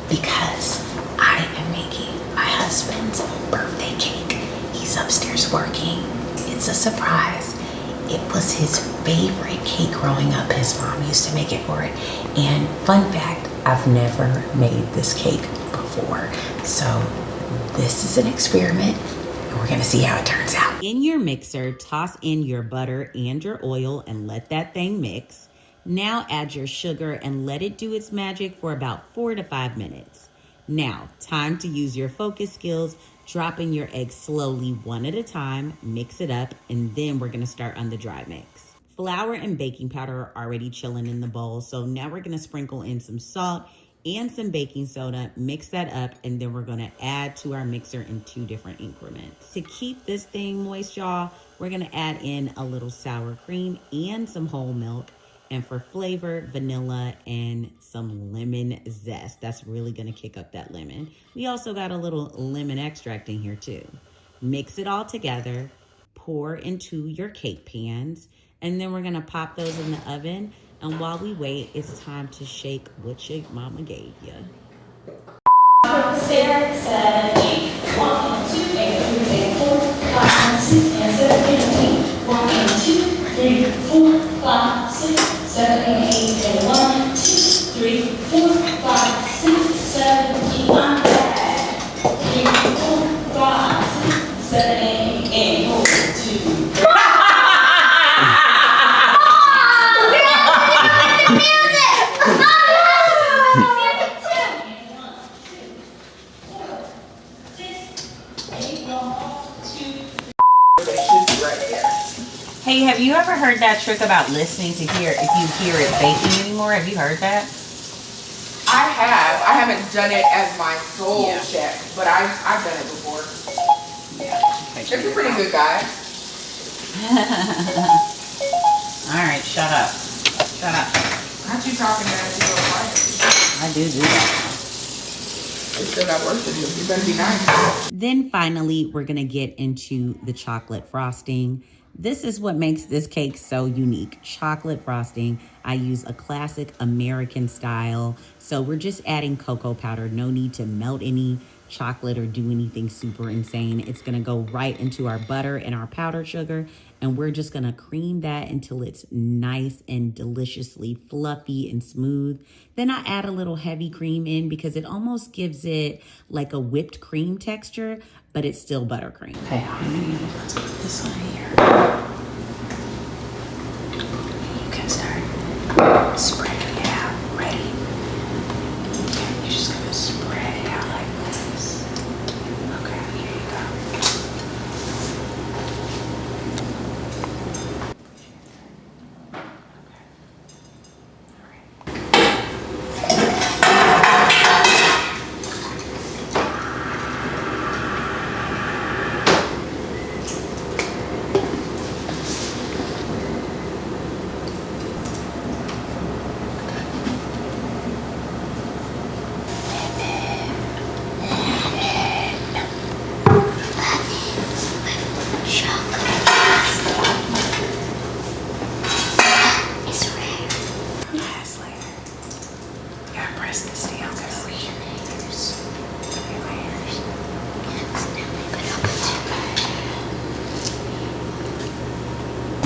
because I am making my husband's birthday cake. He's upstairs working. It's a surprise. It was his favorite cake growing up. His mom used to make it for it. And fun fact, I've never made this cake before. So this is an experiment and we're gonna see how it turns out. In your mixer, toss in your butter and your oil and let that thing mix. Now add your sugar and let it do its magic for about 4 to 5 minutes. Now, time to use your focus skills, dropping your eggs slowly one at a time, mix it up, and then we're gonna start on the dry mix. Flour and baking powder are already chilling in the bowl, so now we're gonna sprinkle in some salt and some baking soda, mix that up, and then we're gonna add to our mixer in 2 different increments. To keep this thing moist, y'all, we're gonna add in a little sour cream and some whole milk. And for flavor, vanilla and some lemon zest. That's really gonna kick up that lemon. We also got a little lemon extract in here too. Mix it all together, pour into your cake pans, and then we're gonna pop those in the oven. And while we wait, it's time to shake what your mama gave you. 6, 7, 8, 1, 2, 8, 3, 8, 4, 5, 6, and 7, 8, 1, 2, 3, 4, 5, 6, 7, 8, and 1, 2, 3, 4, 5, 6, 7, 8, I'm back. 3, 4, 5, 6, 7, 8, and 1, 2. Hey, have you ever heard that trick about listening to hear if you hear it baking anymore? Have you heard that? I have. I haven't done it as my soul check, but I've done it before. Yeah. It's a pretty good guy. All right, shut up. Shut up. Not you talking about it, you go quiet. I do that. You still got work to do. You better be nice. Then finally, we're gonna get into the chocolate frosting. This is what makes this cake so unique. Chocolate frosting. I use a classic American style. So we're just adding cocoa powder. No need to melt any chocolate or do anything super insane. It's gonna go right into our butter and our powdered sugar. And we're just gonna cream that until it's nice and deliciously fluffy and smooth. Then I add a little heavy cream in because it almost gives it like a whipped cream texture, but it's still buttercream. Okay, honey, let's put this on here. You can start spreading it out. Ready? Okay, you're just gonna spread it out like this. Okay, here you go.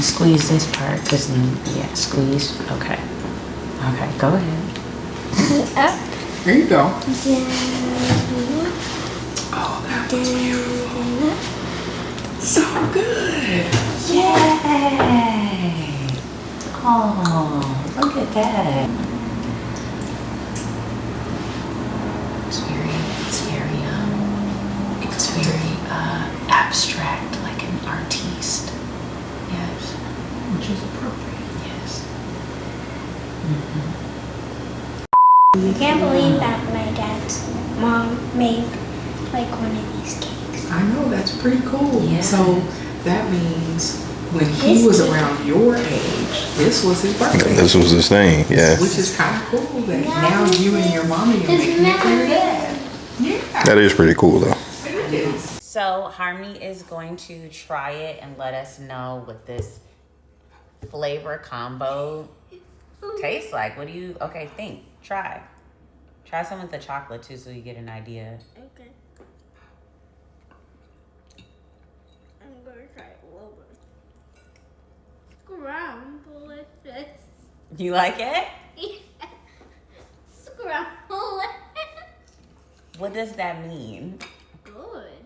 Squeeze this part, because then, yeah, squeeze. Okay. Okay, go ahead. Up. Here you go. Oh, that was beautiful. So good. Yay. Oh, look at that. It's very abstract, like an artiste. Yes. Which is appropriate. Yes. I can't believe that my dad's mom made like one of these cakes. I know, that's pretty cool. Yeah. So that means when he was around your age, this was his birthday. This was his thing, yeah. Which is kind of cool that now you and your mommy are making it for your dad. Yeah. That is pretty cool though. It is. So Harmony is going to try it and let us know what this flavor combo tastes like. What do you, okay, think, try. Try some with the chocolate too so you get an idea. Okay. I'm gonna try it a little bit. Scramble it. You like it? Yeah. Scramble it. What does that mean? Good.